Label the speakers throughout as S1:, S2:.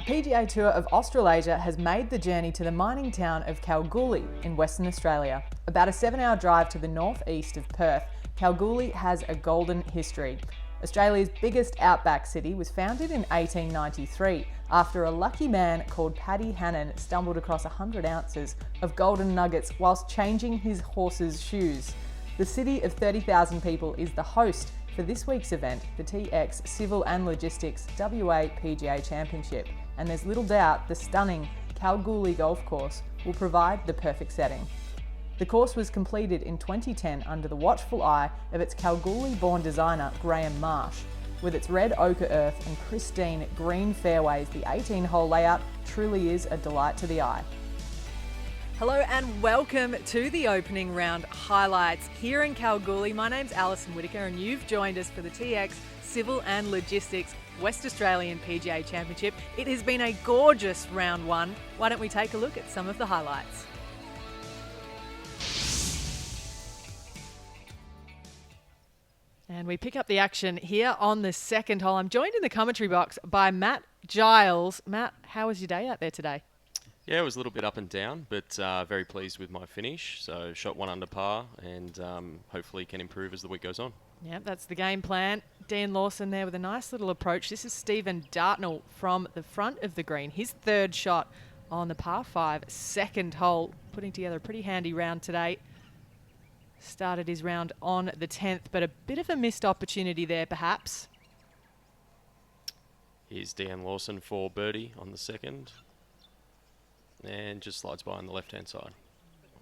S1: The PGA Tour of Australasia has made the journey to the mining town of Kalgoorlie in Western Australia. About a 7-hour drive to the northeast of Perth, Kalgoorlie has a golden history. Australia's biggest outback city was founded in 1893 after a lucky man called Paddy Hannon stumbled across 100 ounces of golden nuggets whilst changing his horse's shoes. The city of 30,000 people is the host for this week's event, the TX Civil and Logistics WA PGA Championship, and there's little doubt the stunning Kalgoorlie Golf Course will provide the perfect setting. The course was completed in 2010 under the watchful eye of its Kalgoorlie-born designer Graham Marsh. With its red ochre earth and pristine green fairways, the 18-hole layout truly is a delight to the eye. Hello and welcome to the opening round highlights here in Kalgoorlie. My name's Alison Whitaker and you've joined us for the TX Civil and Logistics West Australian PGA Championship. It has been a gorgeous round one. Why don't we take a look at some of the highlights? And we pick up the action here on the second hole. I'm joined in the commentary box by Matt Giles. Matt, how was your day out there today?
S2: Yeah, it was a little bit up and down, but very pleased with my finish. So shot 1 under par and hopefully can improve as the week goes on.
S1: Yeah, that's the game plan. Dean Lawson there with a nice little approach. This is Stephen Dartnall from the front of the green. His third shot on the par 5 second hole, putting together a pretty handy round today. Started his round on the 10th, but a bit of a missed opportunity there perhaps.
S2: Here's Dean Lawson for birdie on the second. And just slides by on the left-hand side.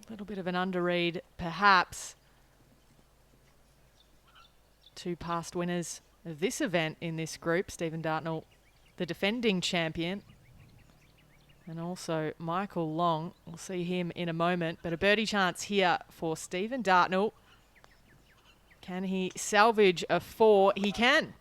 S1: A little bit of an underread, perhaps. 2 past winners of this event in this group. Stephen Dartnall, the defending champion. And also Michael Long. We'll see him in a moment. But a birdie chance here for Stephen Dartnall. Can he salvage a 4? He can.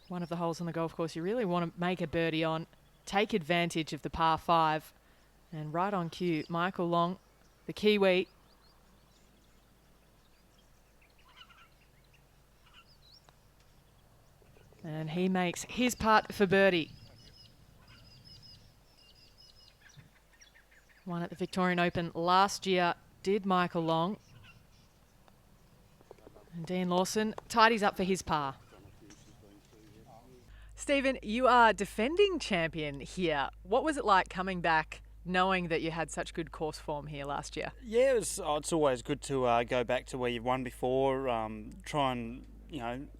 S1: One of the holes on the golf course you really want to make a birdie on, take advantage of the par 5, and right on cue, Michael Long, the Kiwi. And he makes his putt for birdie. Won at the Victorian Open last year, did Michael Long. And Dean Lawson tidies up for his par. Stephen, you are defending champion here. What was it like coming back knowing that you had such good course form here last year?
S3: Yeah, it's always good to go back to where you've won before, try and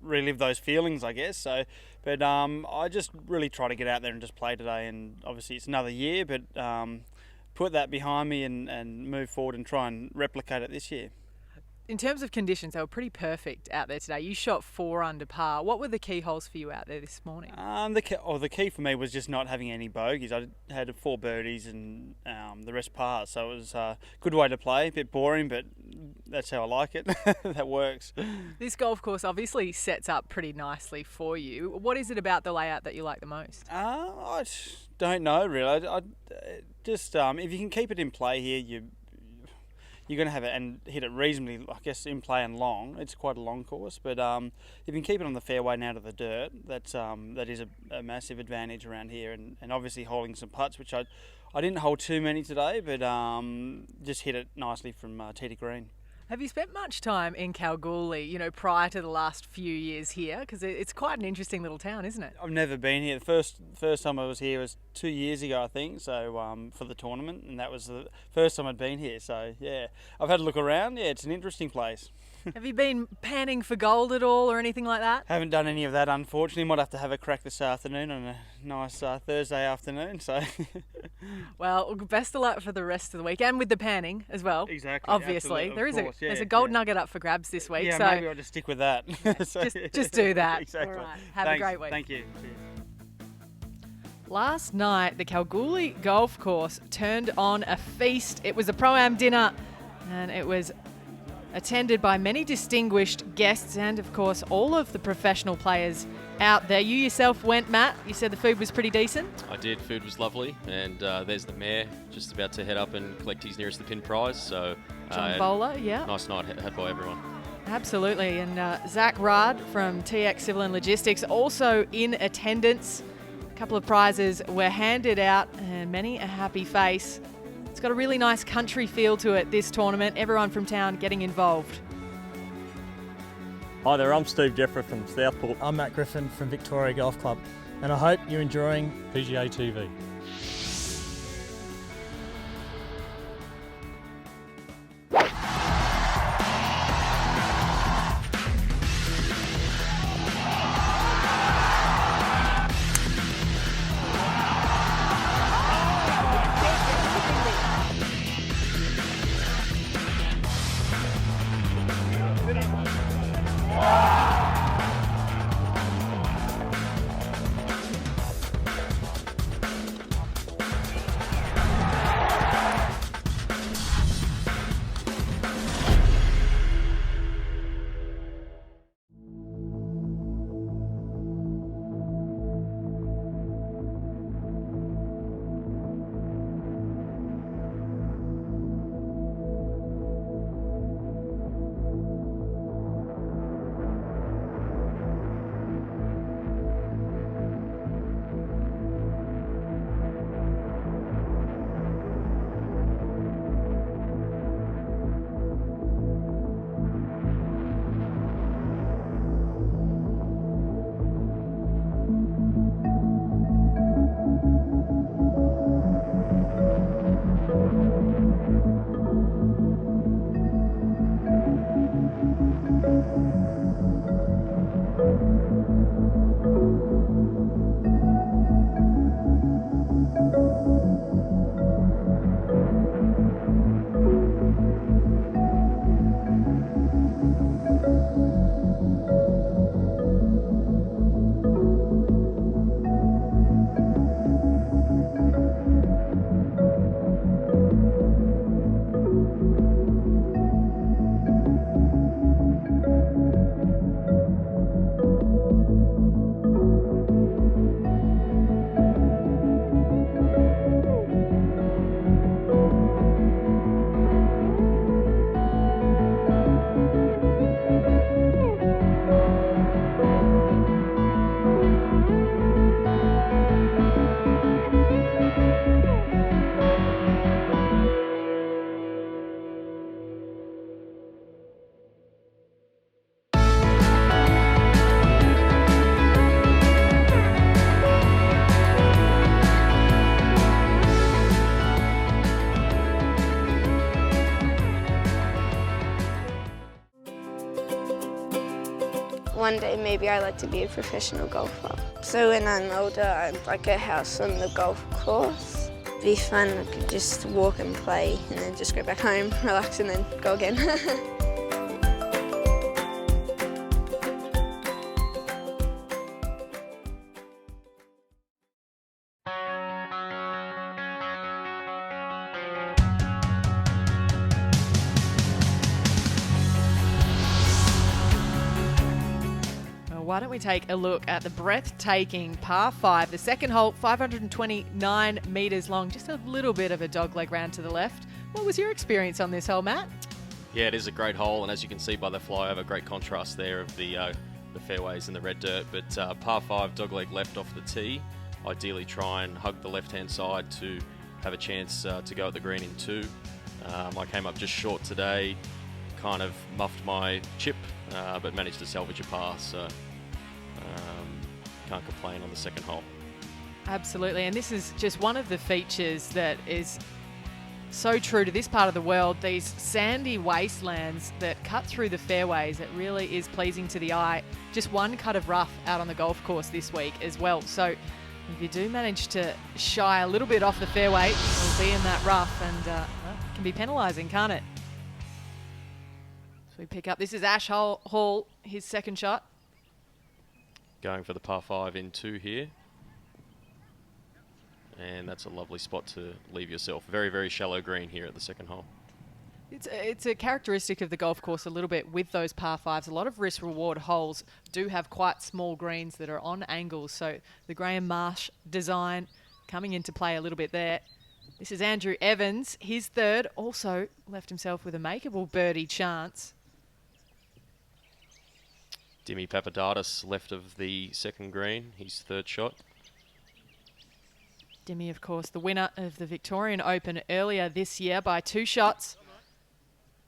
S3: relive those feelings, I guess. But I just really try to get out there and just play today. And obviously it's another year, but put that behind me and move forward and try and replicate it this year.
S1: In terms of conditions, they were pretty perfect out there today. You shot 4 under par. What were the key holes for you out there this morning?
S3: The key for me was just not having any bogeys. I had 4 birdies and the rest pars, so it was a good way to play. A bit boring, but that's how I like it. That works.
S1: This golf course obviously sets up pretty nicely for you. What is it about the layout that you like the most?
S3: I don't know really. I just if you can keep it in play here, you're going to have it and hit it reasonably, I guess, in play and long. It's quite a long course, but if you can keep it on the fairway and out of the dirt, that is a massive advantage around here. And obviously holding some putts, which I didn't hold too many today, but just hit it nicely from tee to green.
S1: Have you spent much time in Kalgoorlie, prior to the last few years here? Because it's quite an interesting little town, isn't it?
S3: I've never been here. The first time I was here was 2 years ago, I think, so for the tournament, and that was the first time I'd been here. So, yeah, I've had a look around. Yeah, it's an interesting place.
S1: Have you been panning for gold at all or anything like that?
S3: Haven't done any of that, unfortunately. Might have to have a crack this afternoon on a nice Thursday afternoon. So,
S1: well, best of luck for the rest of the week and with the panning as well.
S3: Exactly.
S1: Obviously, there's a gold nugget up for grabs this week.
S3: Yeah,
S1: so
S3: maybe I'll just stick with that.
S1: just do that.
S3: Exactly.
S1: All right. Have a great week.
S3: Thank you.
S1: Last night, the Kalgoorlie Golf Course turned on a feast. It was a Pro-Am dinner, and it was attended by many distinguished guests and, of course, all of the professional players out there. You yourself went, Matt. You said the food was pretty decent.
S2: I did. Food was lovely. And there's the mayor just about to head up and collect his nearest the pin prize. So
S1: John Bowler, yeah.
S2: Nice night had by everyone.
S1: Absolutely, and Zach Rudd from TX Civil and Logistics also in attendance. A couple of prizes were handed out and many a happy face. It's got a really nice country feel to it, this tournament. Everyone from town getting involved.
S4: Hi there, I'm Steve Jeffrey from Southport.
S5: I'm Matt Griffin from Victoria Golf Club, and I hope you're enjoying
S6: PGA TV.
S7: One day maybe I'd like to be a professional golfer. So when I'm older, I'd like a house on the golf course. It'd be fun, I could just walk and play and then just go back home, relax and then go again.
S1: Why don't we take a look at the breathtaking par 5, the second hole, 529 metres long, just a little bit of a dogleg round to the left. What was your experience on this hole, Matt?
S2: Yeah, it is a great hole, and as you can see by the flyover, great contrast there of the fairways and the red dirt. But par 5, dogleg left off the tee. Ideally try and hug the left-hand side to have a chance to go at the green in 2. I came up just short today, kind of muffed my chip, but managed to salvage a par, so can't complain on the second hole.
S1: Absolutely, and this is just one of the features that is so true to this part of the world, these sandy wastelands that cut through the fairways. It really is pleasing to the eye. Just one cut of rough out on the golf course this week as well. So if you do manage to shy a little bit off the fairway, you'll be in that rough, and well, it can be penalising, can't it? So we pick up, this is Ash Hall, his second shot.
S2: Going for the par 5 in 2 here. And that's a lovely spot to leave yourself. Very, very shallow green here at the second hole.
S1: It's a characteristic of the golf course a little bit with those par 5s. A lot of risk-reward holes do have quite small greens that are on angles. So the Graham Marsh design coming into play a little bit there. This is Andrew Evans. His third also left himself with a makeable birdie chance.
S2: Dimi Papadakis left of the second green, his third shot.
S1: Dimi, of course, the winner of the Victorian Open earlier this year by 2 shots.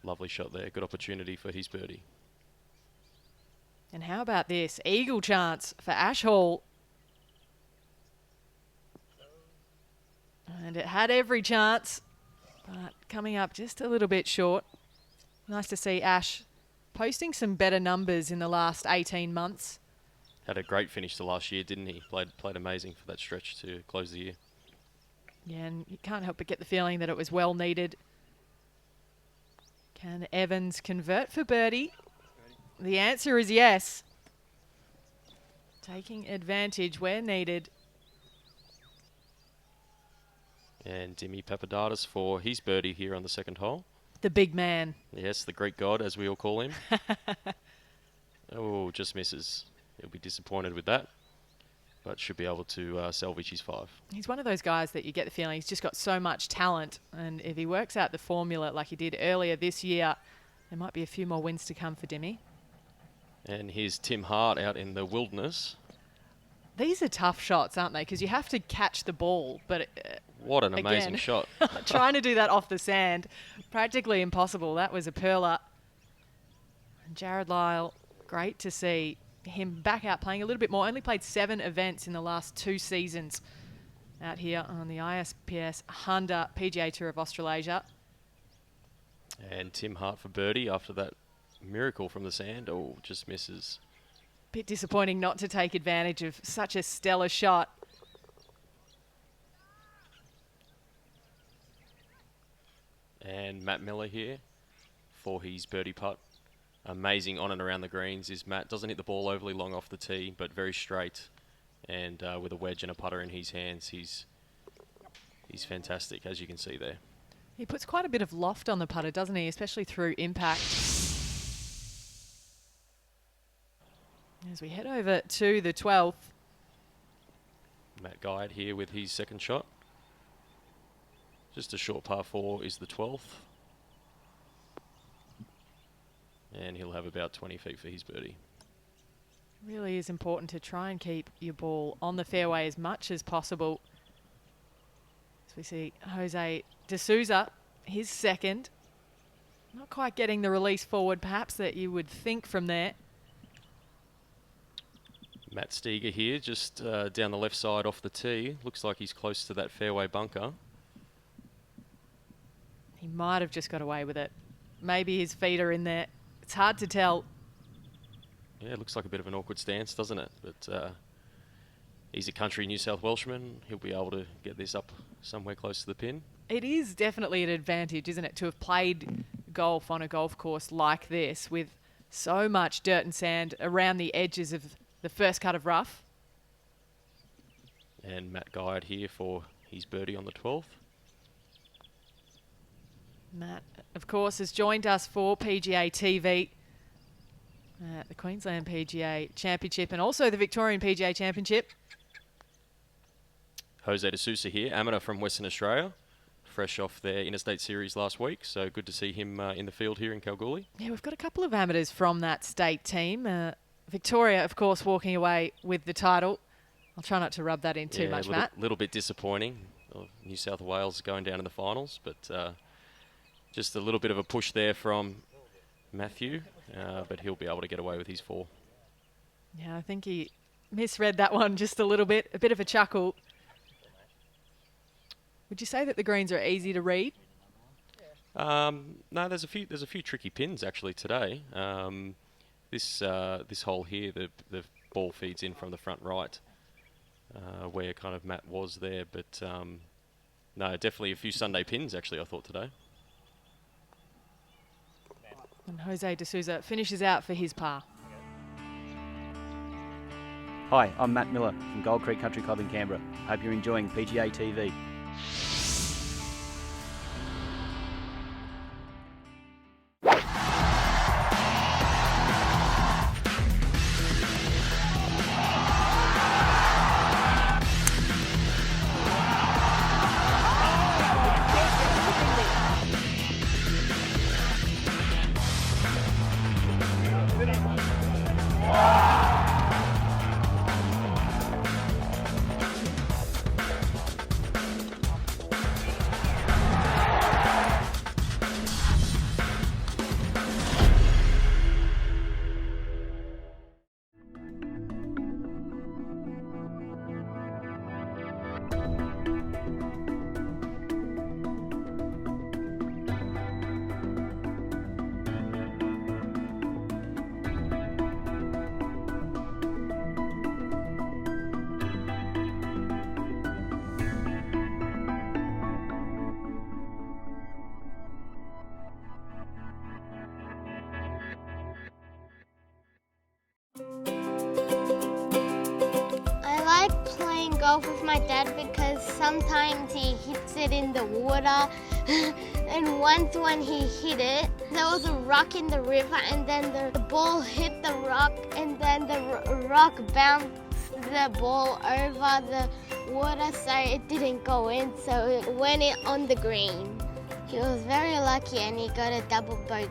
S2: Lovely shot there. Good opportunity for his birdie.
S1: And how about this? Eagle chance for Ash Hall. And it had every chance, but coming up just a little bit short. Nice to see Ash posting some better numbers in the last 18 months.
S2: Had a great finish to last year, didn't he? Played amazing for that stretch to close the year.
S1: Yeah, and you can't help but get the feeling that it was well needed. Can Evans convert for birdie? The answer is yes. Taking advantage where needed.
S2: And Dimi Papadakis for his birdie here on the second hole.
S1: The big man.
S2: Yes, the Greek god, as we all call him. Oh, just misses. He'll be disappointed with that, but should be able to salvage his 5.
S1: He's one of those guys that you get the feeling he's just got so much talent, and if he works out the formula like he did earlier this year, there might be a few more wins to come for Dimi.
S2: And here's Tim Hart out in the wilderness.
S1: These are tough shots, aren't they? Because you have to catch the ball, but
S2: what an amazing shot.
S1: Trying to do that off the sand, practically impossible. That was a perler. And Jared Lyle, great to see him back out playing a little bit more. Only played 7 events in the last 2 seasons out here on the ISPS Honda PGA Tour of Australasia.
S2: And Tim Hart for birdie after that miracle from the sand. Oh, just misses.
S1: Bit disappointing not to take advantage of such a stellar shot.
S2: And Matt Miller here for his birdie putt. Amazing on and around the greens is Matt. Doesn't hit the ball overly long off the tee, but very straight. And with a wedge and a putter in his hands, he's fantastic, as you can see there.
S1: He puts quite a bit of loft on the putter, doesn't he? Especially through impact. As we head over to the 12th.
S2: Matt Guide here with his second shot. Just a short par 4 is the 12th. And he'll have about 20 feet for his birdie.
S1: Really is important to try and keep your ball on the fairway as much as possible. As we see Jose De Souza, his second. Not quite getting the release forward perhaps that you would think from there.
S2: Matt Steger here, just down the left side off the tee. Looks like he's close to that fairway bunker.
S1: He might have just got away with it. Maybe his feet are in there. It's hard to tell.
S2: Yeah, it looks like a bit of an awkward stance, doesn't it? But he's a country New South Welshman. He'll be able to get this up somewhere close to the pin.
S1: It is definitely an advantage, isn't it, to have played golf on a golf course like this with so much dirt and sand around the edges of the first cut of rough.
S2: And Matt Guide here for his birdie on the 12th.
S1: Matt, of course, has joined us for PGA TV at the Queensland PGA Championship and also the Victorian PGA Championship.
S2: Jose De Souza here, amateur from Western Australia, fresh off their interstate series last week, so good to see him in the field here in Kalgoorlie.
S1: Yeah, we've got a couple of amateurs from that state team. Victoria, of course, walking away with the title. I'll try not to rub that in too much, Matt.
S2: A little bit disappointing. New South Wales going down in the finals, but just a little bit of a push there from Matthew, but he'll be able to get away with his 4.
S1: Yeah, I think he misread that one just a little bit. A bit of a chuckle. Would you say that the greens are easy to read?
S2: No, there's a few tricky pins actually today. This hole here, the ball feeds in from the front right, where kind of Matt was there, but no, definitely a few Sunday pins actually I thought today.
S1: And Jose De Souza finishes out for his par.
S6: Hi, I'm Matt Miller from Gold Creek Country Club in Canberra. Hope you're enjoying PGA TV.
S8: golf with my dad because sometimes he hits it in the water. And once when he hit it, there was a rock in the river and then the ball hit the rock and then the rock bounced the ball over the water so it didn't go in, so it went in on the green. He was very lucky and he got a double bogey.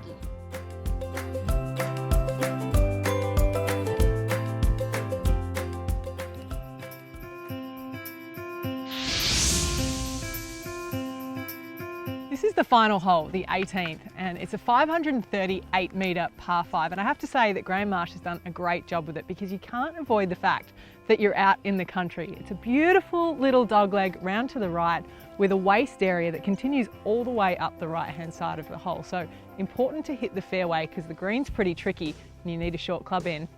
S1: This is the final hole, the 18th, and it's a 538 metre par 5. And I have to say that Graham Marsh has done a great job with it because you can't avoid the fact that you're out in the country. It's a beautiful little dogleg round to the right with a waste area that continues all the way up the right-hand side of the hole. So important to hit the fairway because the green's pretty tricky and you need a short club in.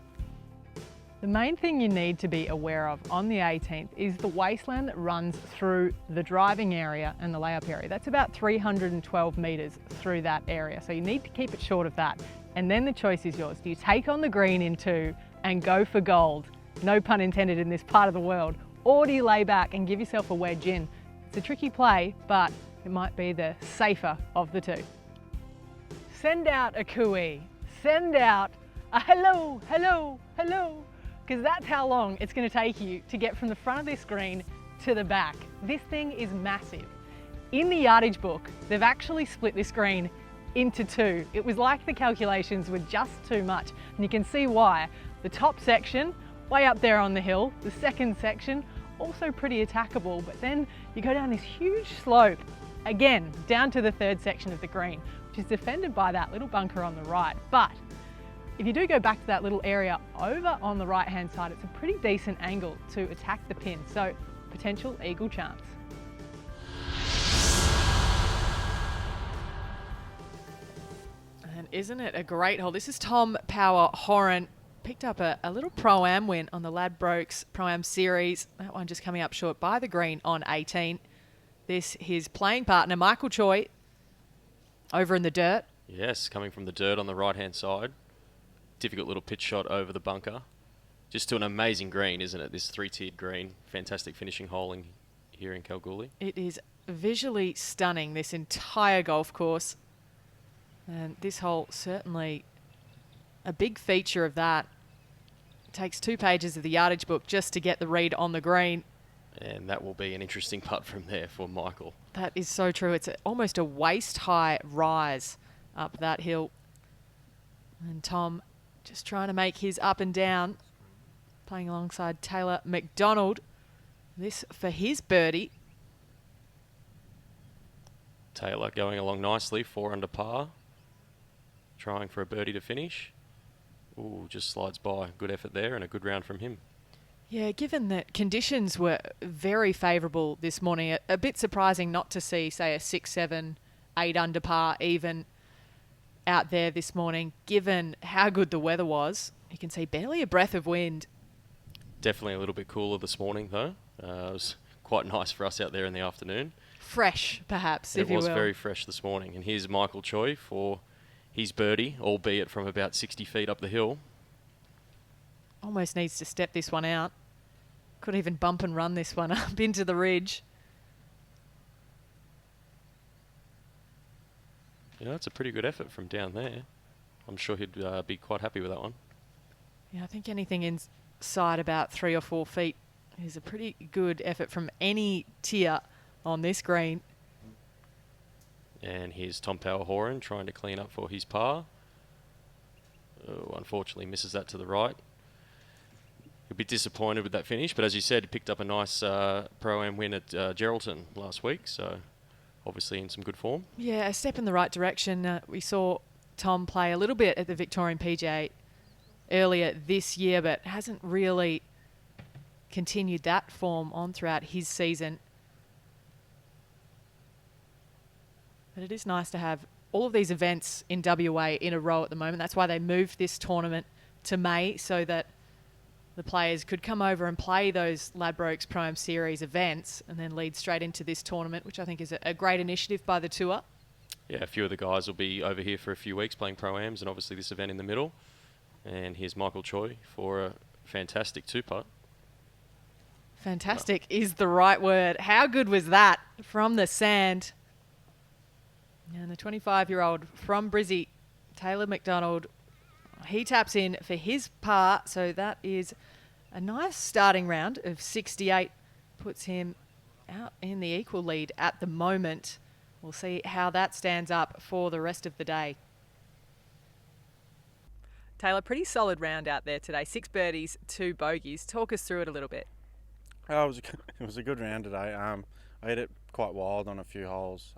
S1: The main thing you need to be aware of on the 18th is the wasteland that runs through the driving area and the layup area. That's about 312 metres through that area, so you need to keep it short of that. And then the choice is yours. Do you take on the green in 2 and go for gold, no pun intended in this part of the world, or do you lay back and give yourself a wedge in? It's a tricky play, but it might be the safer of the two. Send out a cooey, send out a hello, hello, hello, because that's how long it's going to take you to get from the front of this green to the back. This thing is massive. In the yardage book, they've actually split this green into 2. It was like the calculations were just too much, and you can see why. The top section, way up there on the hill, the second section, also pretty attackable, but then you go down this huge slope, again, down to the third section of the green, which is defended by that little bunker on the right. But if you do go back to that little area over on the right hand side, it's a pretty decent angle to attack the pin, so potential eagle chance. And isn't it a great hole? This is Tom Power Horan. Picked up a little Pro-Am win on the Ladbrokes Pro-Am Series. That one just coming up short by the green on 18. This, his playing partner, Michael Choi, over in the dirt.
S2: Yes, coming from the dirt on the right-hand side. Difficult little pitch shot over the bunker. Just to an amazing green, isn't it? This 3-tiered green. Fantastic finishing hole here in Kalgoorlie.
S1: It is visually stunning, this entire golf course. And this hole certainly a big feature of that. It takes 2 pages of the yardage book just to get the read on the green.
S2: And that will be an interesting putt from there for Michael.
S1: That is so true. It's almost a waist-high rise up that hill. And Tom just trying to make his up and down, playing alongside Taylor Macdonald. This for his birdie.
S2: Taylor going along nicely, 4 under par. Trying for a birdie to finish. Ooh, just slides by. Good effort there and a good round from him.
S1: Yeah, given that conditions were very favourable this morning, a bit surprising not to see, say, a 6, 7, 8 under par even out there this morning, given how good the weather was. You can see barely a breath of wind.
S2: Definitely a little bit cooler this morning, though. It was quite nice for us out there in the afternoon.
S1: Fresh, perhaps, if you will.
S2: It was very fresh this morning. And here's Michael Choi for his birdie, albeit from about 60 feet up the hill.
S1: Almost needs to step this one out. Could even bump and run this one up into the ridge.
S2: Yeah, that's a pretty good effort from down there. I'm sure he'd be quite happy with that one.
S1: Yeah, I think anything inside about 3 or 4 feet is a pretty good effort from any tier on this green.
S2: And here's Tom Power Horan trying to clean up for his par. Oh, unfortunately misses that to the right. He'll be disappointed with that finish, but as you said, he picked up a nice Pro-Am win at Geraldton last week, so obviously in some good form.
S1: Yeah, a step in the right direction. We saw Tom play a little bit at the Victorian PGA earlier this year, but hasn't really continued that form on throughout his season. But it is nice to have all of these events in WA in a row at the moment. That's why they moved this tournament to May, so that the players could come over and play those Ladbrokes Pro-Am Series events and then lead straight into this tournament, which I think is a great initiative by the tour.
S2: Yeah, a few of the guys will be over here for a few weeks playing Pro-Ams, and obviously this event in the middle. And here's Michael Choi for a fantastic 2-putt.
S1: Fantastic is the right word. How good was that from the sand? And the 25-year-old from Brizzy, Taylor Macdonald, he taps in for his par. So that is a nice starting round of 68. Puts him out in the equal lead at the moment. We'll see how that stands up for the rest of the day. Taylor, pretty solid round out there today. 6 birdies, 2 bogeys. Talk us through it a little bit.
S9: Oh, it was a good round today. I hit it quite wild on a few holes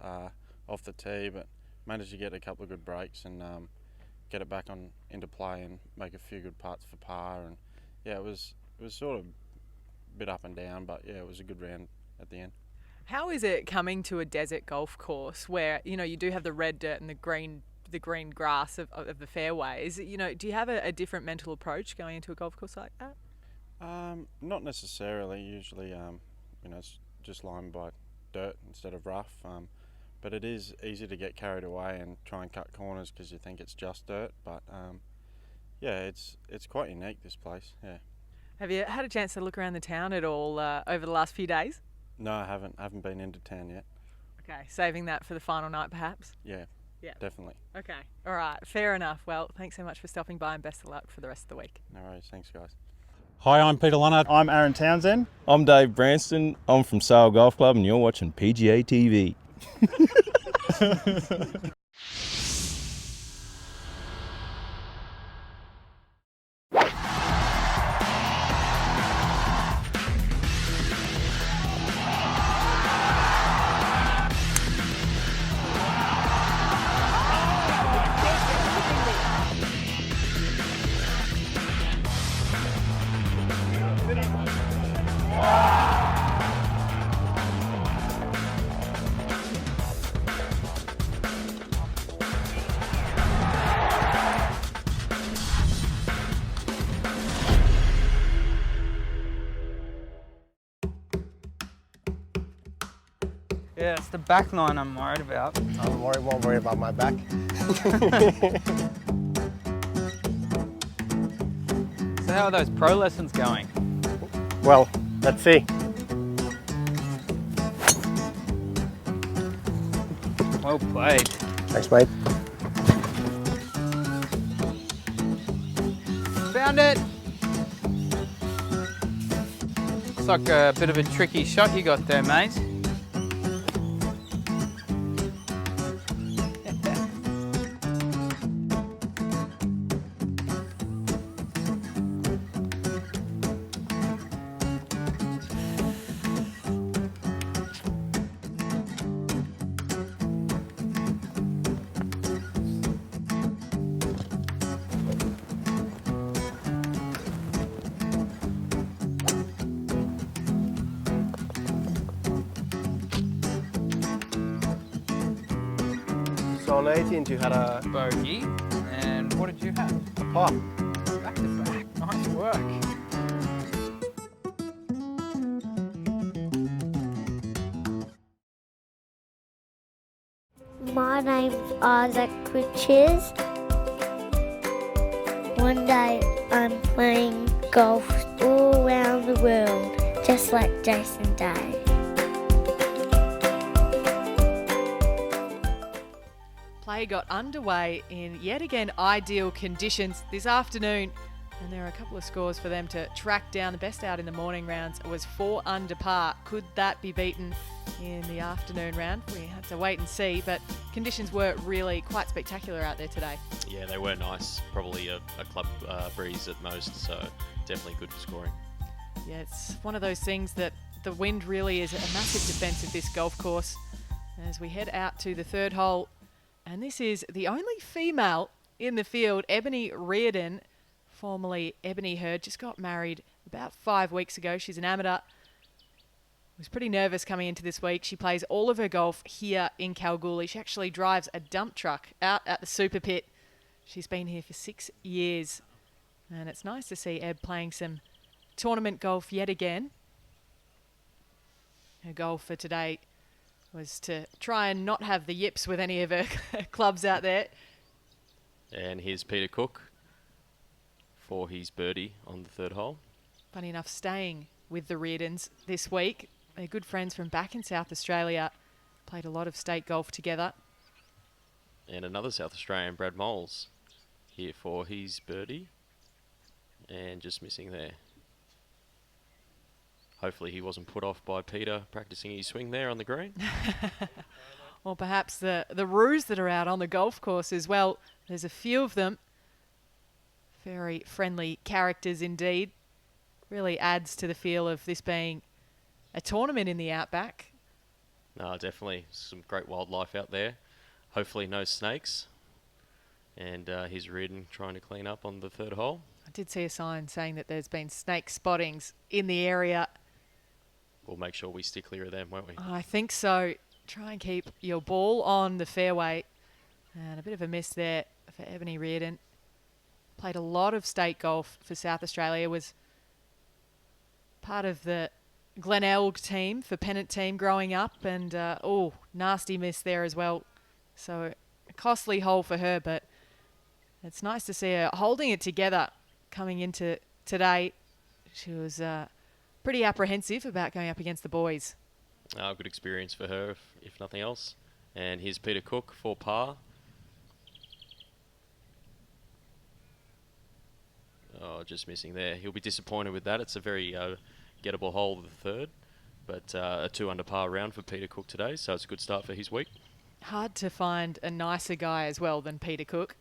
S9: off the tee, but managed to get a couple of good breaks and get it back on into play and make a few good putts for par. And yeah, it was sort of a bit up and down, but yeah, it was a good round at the end.
S1: How is it coming to a desert golf course where, you know, you do have the red dirt and the green grass of the fairways? You know, do you have a different mental approach going into a golf course like that?
S9: Not necessarily. Usually, you know, it's just lined by dirt instead of rough. But it is easy to get carried away and try and cut corners because you think it's just dirt. But yeah, it's quite unique, this place. Yeah.
S1: Have you had a chance to look around the town at all over the last few days?
S9: No, I haven't. I haven't been into town yet.
S1: Okay, saving that for the final night, perhaps.
S9: Yeah. Definitely.
S1: Okay. All right. Fair enough. Well, thanks so much for stopping by and best of luck for the rest of the week.
S9: No worries. Thanks, guys.
S4: Hi, I'm Peter Lunnard.
S5: I'm Aaron Townsend.
S10: I'm Dave Branston. I'm from Sale Golf Club and you're watching PGA TV.
S11: Yeah, it's the back line I'm worried about.
S5: Won't worry about my back.
S11: So how are those pro lessons going?
S5: Well, let's see.
S11: Well played.
S5: Thanks, mate.
S11: Found it! Looks like a bit of a tricky shot you got there, mate.
S5: So on 18th you had a
S11: Bogey. And what did you have?
S5: par.
S11: Back to back. Nice work.
S8: My name's Isaac Riches. One day I'm playing golf all around the world, just like Jason Day.
S1: Play got underway in yet again ideal conditions this afternoon, and there are a couple of scores for them to track down. The best out in the morning rounds was 4 under par. Could that be beaten in the afternoon round? We had to wait and see, but conditions were really quite spectacular out there today.
S2: Yeah, they were nice. Probably a club breeze at most, so definitely good for scoring.
S1: Yeah, it's one of those things that the wind really is a massive defence of this golf course. As we head out to the third hole, and this is the only female in the field, Ebony Reardon, formerly Ebony Hurd, just got married about 5 weeks ago. She's an amateur. Was pretty nervous coming into this week. She plays all of her golf here in Kalgoorlie. She actually drives a dump truck out at the Super Pit. She's been here for 6 years. And it's nice to see Eb playing some tournament golf yet again. Her goal for today was to try and not have the yips with any of her clubs out there.
S2: And here's Peter Cook for his birdie on the third hole.
S1: Funny enough, staying with the Reardons this week. They're good friends from back in South Australia. Played a lot of state golf together.
S2: And another South Australian, Brad Moles, here for his birdie. And just missing there. Hopefully he wasn't put off by Peter practicing his swing there on the green.
S1: Or perhaps the roos that are out on the golf course as well. There's a few of them. Very friendly characters indeed. Really adds to the feel of this being a tournament in the outback.
S2: No, definitely some great wildlife out there. Hopefully no snakes. And here's Reardon trying to clean up on the third hole.
S1: I did see a sign saying that there's been snake spottings in the area.
S2: We'll make sure we stick clear of them, won't we?
S1: I think so. Try and keep your ball on the fairway. And a bit of a miss there for Ebony Reardon. Played a lot of state golf for South Australia. Was part of the Glenelg team for Pennant team growing up. And, nasty miss there as well. So a costly hole for her, but it's nice to see her holding it together coming into today. She was pretty apprehensive about going up against the boys.
S2: Good experience for her, if nothing else. And here's Peter Cook for par. Oh, just missing there. He'll be disappointed with that. It's a very gettable hole, the third. But a 2 under par round for Peter Cook today, so it's a good start for his week.
S1: Hard to find a nicer guy as well than Peter Cook.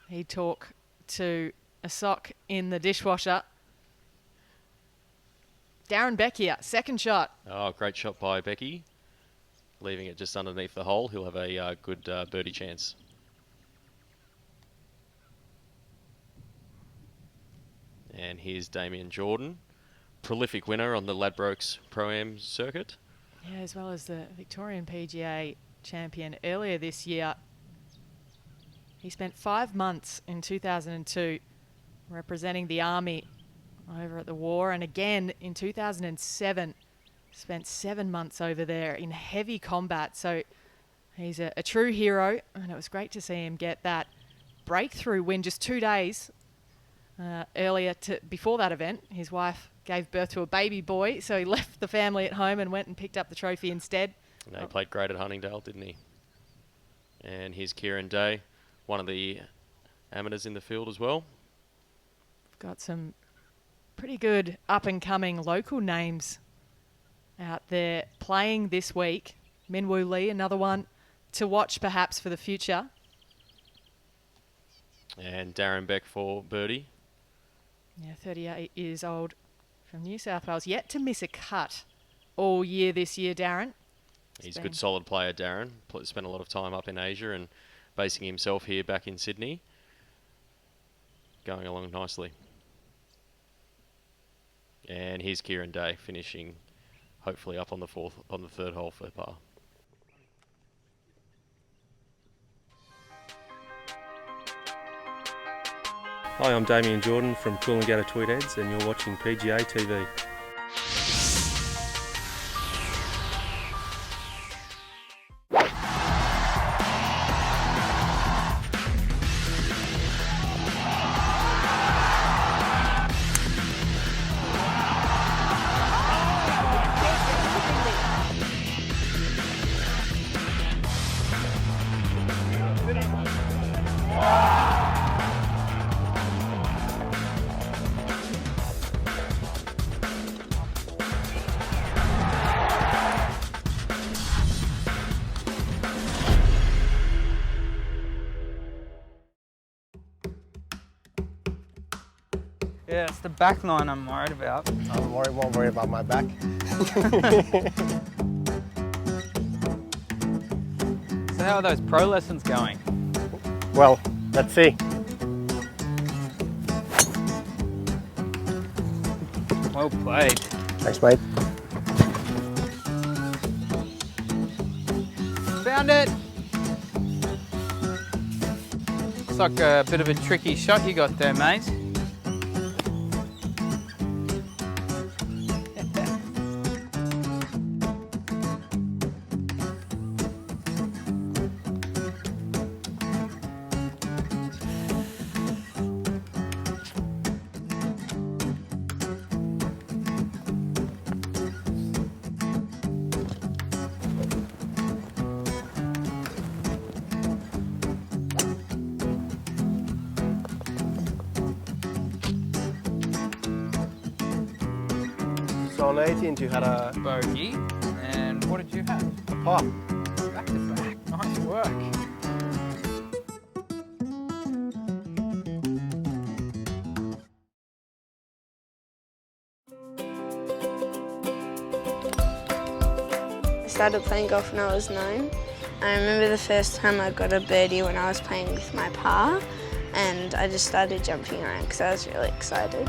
S1: He'd talk to a sock in the dishwasher. Darren Beckier, second shot.
S2: Oh, great shot by Becky. Leaving it just underneath the hole. He'll have a good birdie chance. And here's Damien Jordan, prolific winner on the Ladbrokes Pro-Am circuit.
S1: Yeah, as well as the Victorian PGA champion earlier this year. He spent 5 months in 2002 representing the Army over at the war, and again in 2007 spent 7 months over there in heavy combat. So he's a true hero, and it was great to see him get that breakthrough win just 2 days earlier before that event. His wife gave birth to a baby boy, so he left the family at home and went and picked up the trophy instead.
S2: No, he played great at Huntingdale, didn't he? And here's Kieran Day, one of the amateurs in the field as well.
S1: Got some pretty good up-and-coming local names out there playing this week. Minwoo Lee, another one to watch perhaps for the future.
S2: And Darren Beck for birdie.
S1: Yeah, 38 years old from New South Wales. Yet to miss a cut all year this year, Darren.
S2: He's a good solid player, Darren. Spent a lot of time up in Asia and basing himself here back in Sydney. Going along nicely. And here's Kieran Day finishing hopefully up on the third hole for par.
S12: Hi, I'm Damien Jordan from Coolangatta Tweedheads, and you're watching PGA TV.
S11: Yeah, it's the back line I'm worried about.
S13: Won't worry about my back.
S11: So how are those pro lessons going?
S13: Well, let's see.
S11: Well played.
S13: Thanks, mate.
S11: Found it! Looks like a bit of a tricky shot you got there, mate.
S13: So on 18th you had a
S11: bogey. And what did you have?
S13: a par.
S11: Back to back. Nice work.
S7: I started playing golf when I was 9. I remember the first time I got a birdie when I was playing with my pa, and I just started jumping around because I was really excited.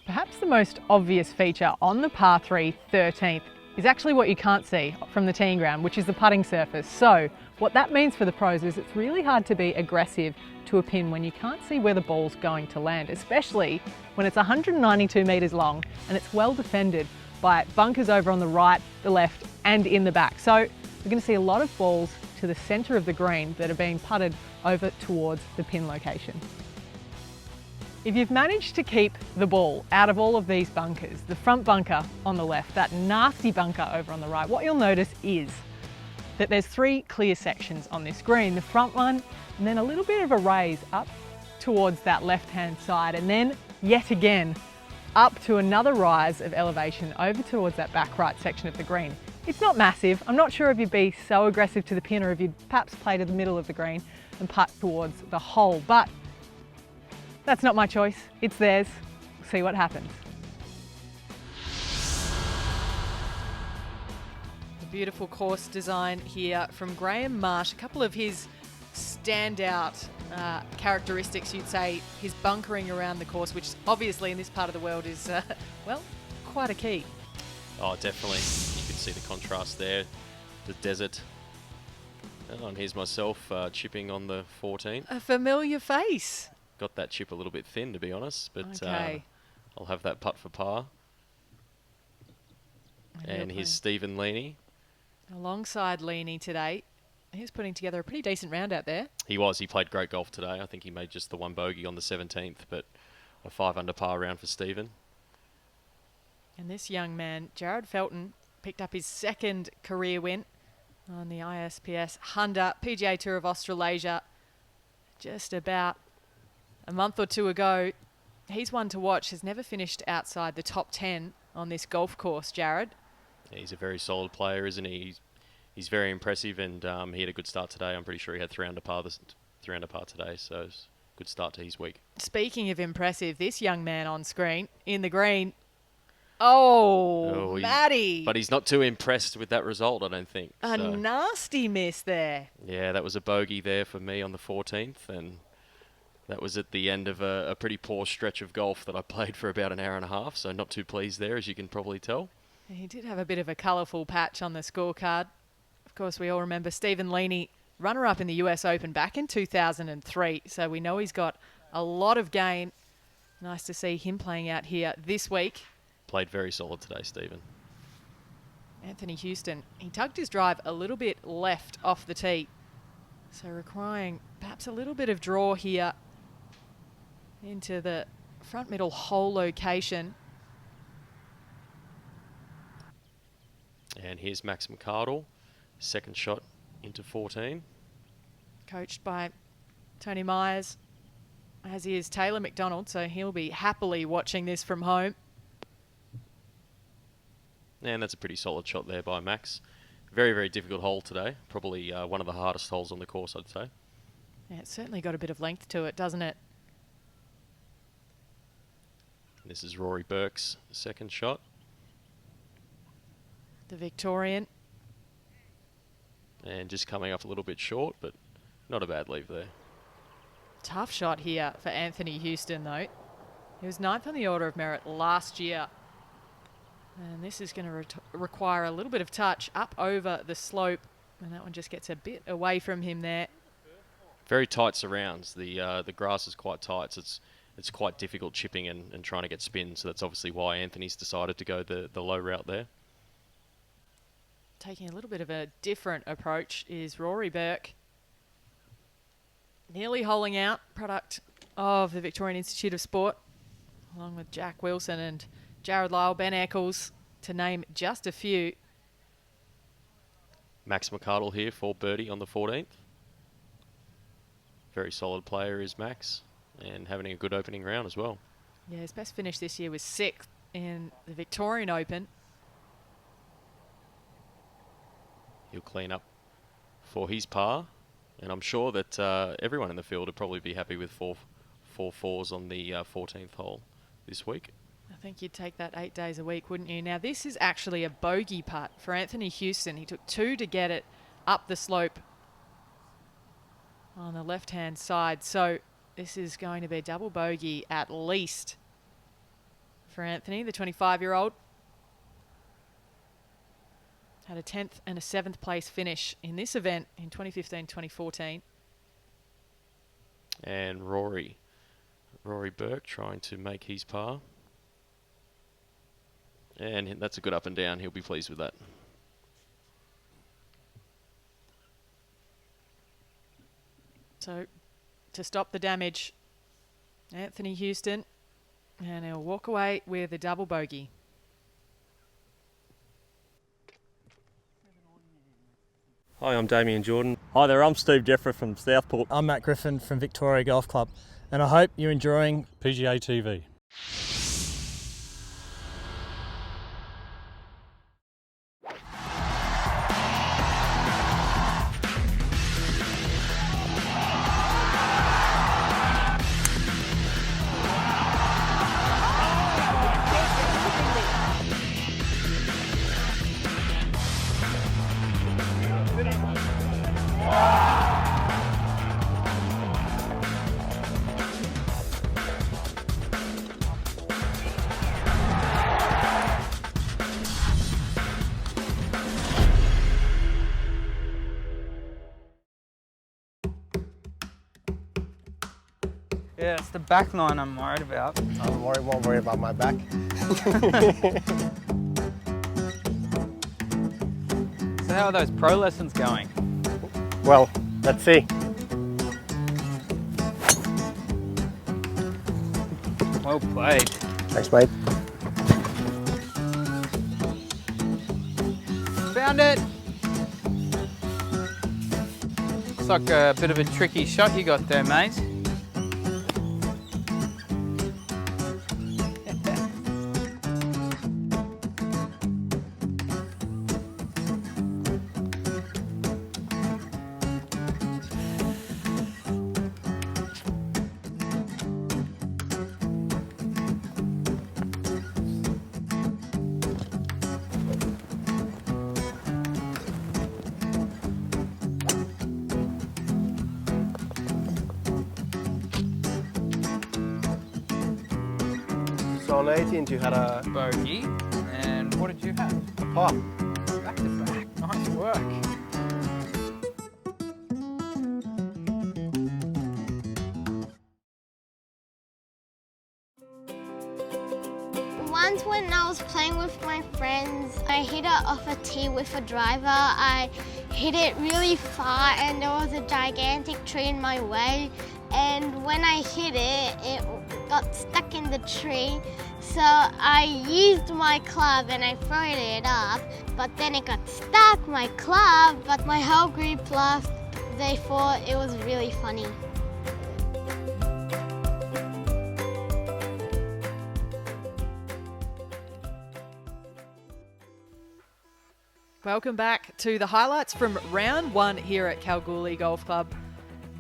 S1: Perhaps the most obvious feature on the par 3 13th is actually what you can't see from the teeing ground, which is the putting surface. So what that means for the pros is it's really hard to be aggressive to a pin when you can't see where the ball's going to land, especially when it's 192 metres long and it's well defended by bunkers over on the right, the left and in the back. So we're going to see a lot of balls to the centre of the green that are being putted over towards the pin location. If you've managed to keep the ball out of all of these bunkers, the front bunker on the left, that nasty bunker over on the right, what you'll notice is that there's 3 clear sections on this green, the front one, and then a little bit of a raise up towards that left-hand side, and then yet again up to another rise of elevation over towards that back right section of the green. It's not massive. I'm not sure if you'd be so aggressive to the pin or if you'd perhaps play to the middle of the green and putt towards the hole, but that's not my choice, it's theirs. We'll see what happens. A beautiful course design here from Graham Marsh. A couple of his standout characteristics, you'd say, his bunkering around the course, which obviously in this part of the world is, well, quite a key.
S2: Oh, definitely. You can see the contrast there, the desert. Oh, and here's myself chipping on the 14.
S1: A familiar face.
S2: Got that chip a little bit thin, to be honest, but
S1: okay.
S2: I'll have that putt for par. And here's Stephen Leaney.
S1: Alongside Leaney today. He's putting together a pretty decent round out there.
S2: He was. He played great golf today. I think he made just the 1 bogey on the 17th, but a 5 under par round for Stephen.
S1: And this young man, Jared Felton, picked up his 2nd career win on the ISPS Honda PGA Tour of Australasia just about a month or 2 ago. He's one to watch, has never finished outside the top 10 on this golf course, Jared.
S2: Yeah, he's a very solid player, isn't he? He's very impressive, and he had a good start today. I'm pretty sure he had 3 under par today, so it's a good start to his week.
S1: Speaking of impressive, this young man on screen in the green. Oh, Matty.
S2: But he's not too impressed with that result, I don't think.
S1: A nasty miss there.
S2: Yeah, that was a bogey there for me on the 14th, and that was at the end of a pretty poor stretch of golf that I played for about an hour and a half, so not too pleased there, as you can probably tell.
S1: He did have a bit of a colourful patch on the scorecard. Of course, we all remember Stephen Leaney, runner-up in the US Open back in 2003, so we know he's got a lot of game. Nice to see him playing out here this week.
S2: Played very solid today, Stephen.
S1: Anthony Houston, he tugged his drive a little bit left off the tee, so requiring perhaps a little bit of draw here into the front middle hole location.
S2: And here's Max McCardle, 2nd shot into 14.
S1: Coached by Tony Myers, as he is Taylor Macdonald, so he'll be happily watching this from home.
S2: And that's a pretty solid shot there by Max. Very, very difficult hole today. Probably one of the hardest holes on the course, I'd say.
S1: Yeah, it's certainly got a bit of length to it, doesn't it?
S2: This is Rory Burke's 2nd shot.
S1: The Victorian.
S2: And just coming up a little bit short, but not a bad leave there.
S1: Tough shot here for Anthony Houston, though. He was 9th on the Order of Merit last year. And this is going to require a little bit of touch up over the slope. And that one just gets a bit away from him there.
S2: Very tight surrounds. The grass is quite tight, so it's quite difficult chipping and trying to get spin. So that's obviously why Anthony's decided to go the low route there.
S1: Taking a little bit of a different approach is Rory Burke. Nearly holing out, product of the Victorian Institute of Sport, along with Jack Wilson and Jared Lyle, Ben Eccles, to name just a few.
S2: Max McCardle here for birdie on the 14th. Very solid player is Max, and having a good opening round as well.
S1: Yeah, his best finish this year was 6th in the Victorian Open.
S2: He'll clean up for his par, and I'm sure that everyone in the field would probably be happy with four fours on the 14th hole this week.
S1: I think you'd take that 8 days a week, wouldn't you? Now, this is actually a bogey putt for Anthony Houston. He took 2 to get it up the slope on the left-hand side. So this is going to be a double bogey at least for Anthony, the 25-year-old. Had a 10th and a 7th place finish in this event in 2015-2014.
S2: And Rory Burke trying to make his par. And that's a good up and down. He'll be pleased with that.
S1: So to stop the damage, Anthony Houston, and he'll walk away with a double bogey.
S12: Hi, I'm Damien Jordan.
S5: Hi there, I'm Steve Jeffrey from Southport. I'm Matt Griffin from Victoria Golf Club, and I hope you're enjoying
S4: PGA TV.
S14: Yeah, it's the back line I'm worried about.
S13: Won't worry about my back.
S14: So how are those pro lessons going?
S13: Well, let's see.
S14: Well played.
S13: Thanks, mate.
S14: Found it! Looks like a bit of a tricky shot you got there, mate.
S13: So on 18th you had a
S14: bogey, and what did you have?
S13: A par.
S14: Back to back. Nice work.
S8: Once when I was playing with my friends, I hit it off a tee with a driver. I hit it really far and there was a gigantic tree in my way. And when I hit it, it got stuck in the tree. So I used my club and I threw it up, but then it got stuck, my club, but my whole group laughed. They thought it was really funny.
S1: Welcome back to the highlights from round 1 here at Kalgoorlie Golf Club.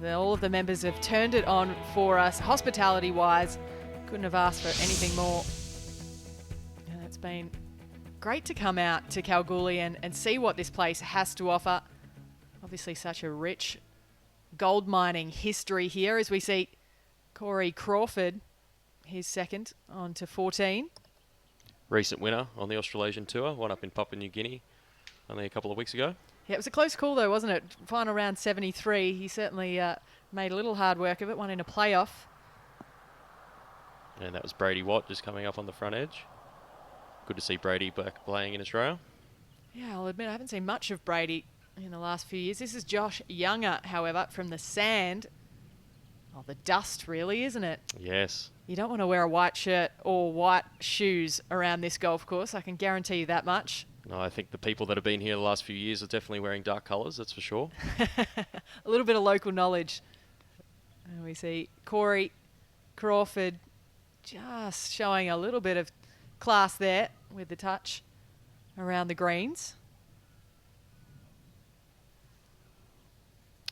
S1: All of the members have turned it on for us, hospitality-wise. Couldn't have asked for anything more. And it's been great to come out to Kalgoorlie and see what this place has to offer. Obviously such a rich gold mining history here as we see Corey Crawford, his second, on to 14.
S2: Recent winner on the Australasian Tour, one up in Papua New Guinea only a couple of weeks ago.
S1: Yeah, it was a close call though, wasn't it? Final round 73. He certainly made a little hard work of it, won in a playoff.
S2: And that was Brady Watt just coming up on the front edge. Good to see Brady back playing in Australia.
S1: Yeah, I'll admit I haven't seen much of Brady in the last few years. This is Josh Younger, however, from the sand. Oh, the dust really, isn't it?
S2: Yes.
S1: You don't want to wear a white shirt or white shoes around this golf course. I can guarantee you that much.
S2: No, I think the people that have been here the last few years are definitely wearing dark colours, that's for sure.
S1: A little bit of local knowledge. And we see Corey Crawford just showing a little bit of class there with the touch around the greens.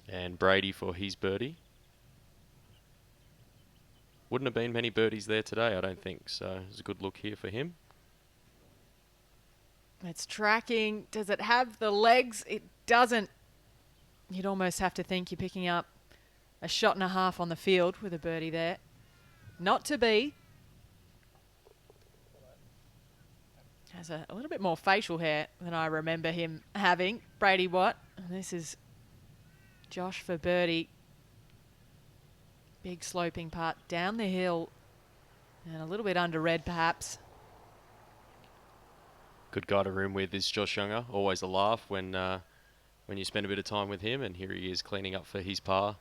S2: And Brady for his birdie. Wouldn't have been many birdies there today, I don't think, so it's a good look here for him.
S1: It's tracking. Does it have the legs? It doesn't. You'd almost have to think you're picking up a shot and a half on the field with a birdie there. Not to be. Has a little bit more facial hair than I remember him having. Brady Watt. And this is Josh for birdie. Big sloping putt down the hill. And a little bit under red perhaps.
S2: Good guy to room with is Josh Younger. Always a laugh when you spend a bit of time with him, and here he is cleaning up for his par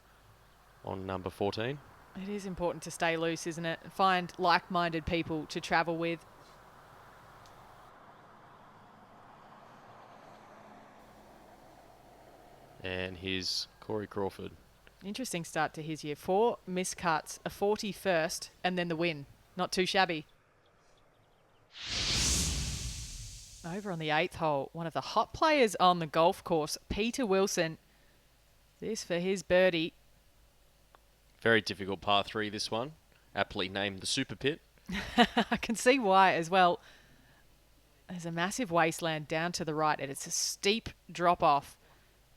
S2: on number 14.
S1: It is important to stay loose, isn't it? Find like-minded people to travel with.
S2: And here's Corey Crawford.
S1: Interesting start to his year. 4 miscuts, a 41st, and then the win. Not too shabby. Over on the 8th hole, one of the hot players on the golf course, Peter Wilson. This for his birdie.
S2: Very difficult par 3, this one. Aptly named the Super Pit.
S1: I can see why as well. There's a massive wasteland down to the right, and it's a steep drop-off.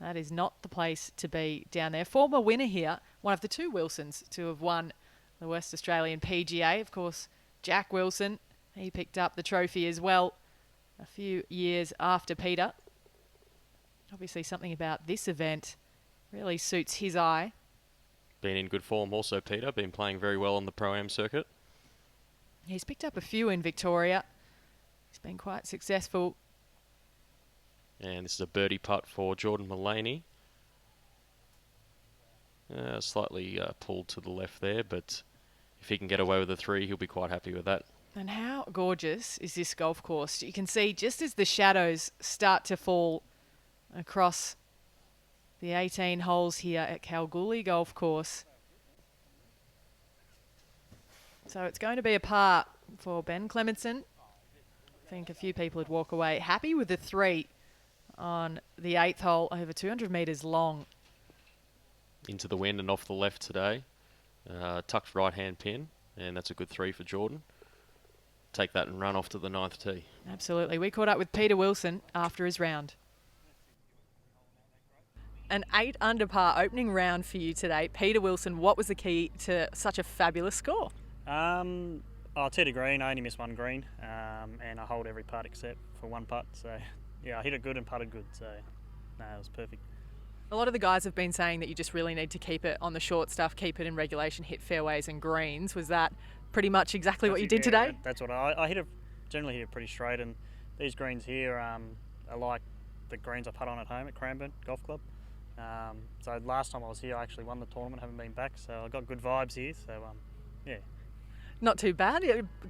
S1: That is not the place to be down there. Former winner here, one of the 2 Wilsons to have won the West Australian PGA. Of course, Jack Wilson, he picked up the trophy as well a few years after Peter. Obviously something about this event really suits his eye.
S2: Been in good form also, Peter. Been playing very well on the Pro-Am circuit.
S1: He's picked up a few in Victoria. He's been quite successful.
S2: And this is a birdie putt for Jordan Mullaney. Slightly pulled to the left there, but if he can get away with a 3, he'll be quite happy with that.
S1: And how gorgeous is this golf course? You can see just as the shadows start to fall across the 18 holes here at Kalgoorlie Golf Course. So it's going to be a par for Ben Clementson. I think a few people would walk away happy with the 3 on the 8th hole, over 200 metres long.
S2: Into the wind and off the left today. Tucked right-hand pin, and that's a good 3 for Jordan. Take that and run off to the 9th tee.
S1: Absolutely. We caught up with Peter Wilson after his round. An 8 under par opening round for you today. Peter Wilson, what was the key to such a fabulous score?
S3: I teed a green. I only missed 1 green, and I hold every putt except for 1 putt. So, yeah, I hit it good and putted good. So, no, it was perfect.
S1: A lot of the guys have been saying that you just really need to keep it on the short stuff, keep it in regulation, hit fairways and greens. Was that pretty much exactly what you did today?
S3: That's what I hit it. Generally hit it pretty straight, and these greens here are like the greens I putt on at home at Cranbourne Golf Club. So last time I was here, I actually won the tournament. Haven't been back, so I got good vibes here. So yeah,
S1: not too bad.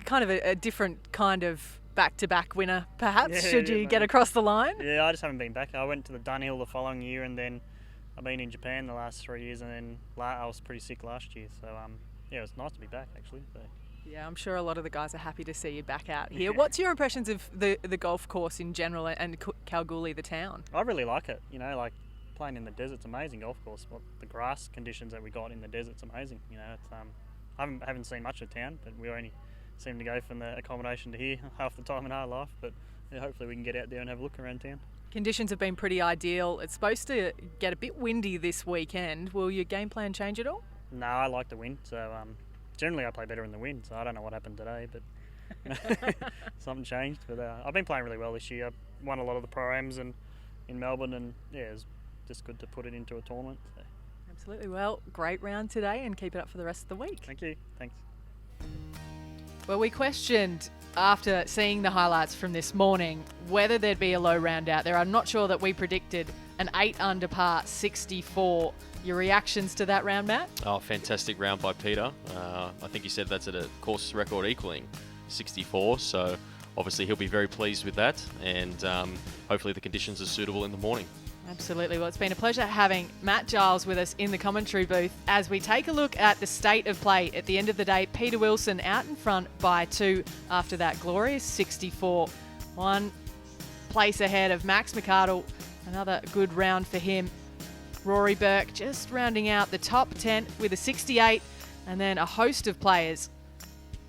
S1: Kind of a different kind of back-to-back winner, perhaps. Should you get across the line?
S3: Yeah, I just haven't been back. I went to the Dunhill the following year, and then I've been in Japan the last 3 years, and then I was pretty sick last year. So yeah, it was nice to be back actually. So.
S1: Yeah, I'm sure a lot of the guys are happy to see you back out here. Yeah. What's your impressions of the golf course in general and Kalgoorlie, the town?
S3: I really like it. You know, like playing in the desert's amazing golf course. What the grass conditions that we got in the desert's amazing. You know, it's I haven't seen much of town, but we only seem to go from the accommodation to here half the time in our life. But yeah, hopefully we can get out there and have a look around town.
S1: Conditions have been pretty ideal. It's supposed to get a bit windy this weekend. Will your game plan change at all?
S3: No, I like the wind. So generally I play better in the wind. So I don't know what happened today, but something changed. But I've been playing really well this year. I won a lot of the Pro-Ams in Melbourne, and yeah, it was just good to put it into a tournament. So.
S1: Absolutely. Well, great round today, and keep it up for the rest of the week.
S3: Thank you. Thanks.
S1: Well, we questioned after seeing the highlights from this morning whether there'd be a low round out there. I'm not sure that we predicted an 8 under par 64. Your reactions to that round, Matt?
S2: Oh, fantastic round by Peter. I think he said that's at a course record equaling 64. So obviously he'll be very pleased with that, and hopefully the conditions are suitable in the morning.
S1: Absolutely. Well, it's been a pleasure having Matt Giles with us in the commentary booth as we take a look at the state of play. At the end of the day, Peter Wilson out in front by 2 after that glorious 64. 1 place ahead of Max McCardle. Another good round for him. Rory Burke just rounding out the top 10 with a 68, and then a host of players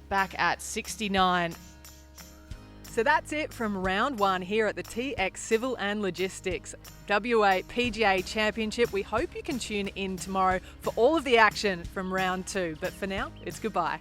S1: back at 69. So that's it from round 1 here at the TX Civil and Logistics WA PGA Championship. We hope you can tune in tomorrow for all of the action from round 2. But for now, it's goodbye.